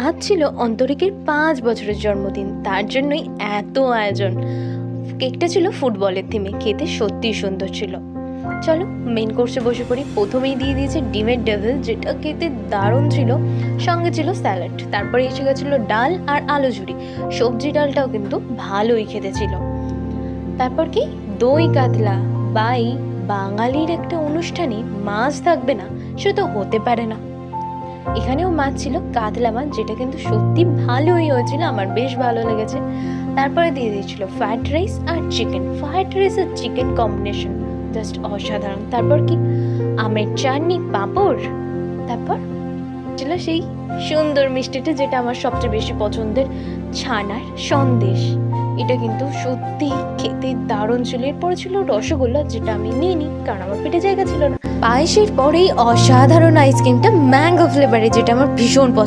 আজ ছিল অন্তরিকের 5 বছরের জন্মদিন, তার জন্যই এত আয়োজন। কেকটা ছিল ফুটবলের থিমে, খেতে সত্যিই সুন্দর ছিল। চলো মেন কোর্সে বসে পড়ি। প্রথমেই দিয়ে দিয়েছে ডিমের ডেভিল, যেটা খেতে দারুণ ছিল। সঙ্গে ছিল স্যালাড, তারপরে এসে গেছিলো ডাল আর আলু ঝুরি। সবজি ডালটাও কিন্তু ভালোই খেতে ছিল। তারপর কি দই কাতলা। বাই, বাঙালির একটা অনুষ্ঠানে মাছ থাকবে না সে তো হতে পারে না। এখানেও মাছ ছিল, কাতলা মাছ, যেটা কিন্তু সত্যি ভালোই হয়েছিল, আমার বেশ ভালো লেগেছে। তারপরে দিয়ে দিয়েছিল ফ্রাইড রাইস আর চিকেন। ফ্রাইড রাইস আর চিকেন কম্বিনেশন জাস্ট অসাধারণ। তারপর কি আমের চাটনি, পাঁপড়। তারপর ছিল সেই সুন্দর মিষ্টিটা, যেটা আমার সবচেয়ে বেশি পছন্দের, ছানার সন্দেশ। এটা কিন্তু সত্যি খেতে দারুণ ছিল। এরপরে ছিল রসগোল্লা, যেটা আমি নিইনি কারণ আমার পেটে জায়গা ছিল না। পায়েসের পরেই অসাধারণ আইসক্রিমটা ম্যাঙ্গো ফ্লেভারে, যেটা আমার ভীষণ পছন্দ।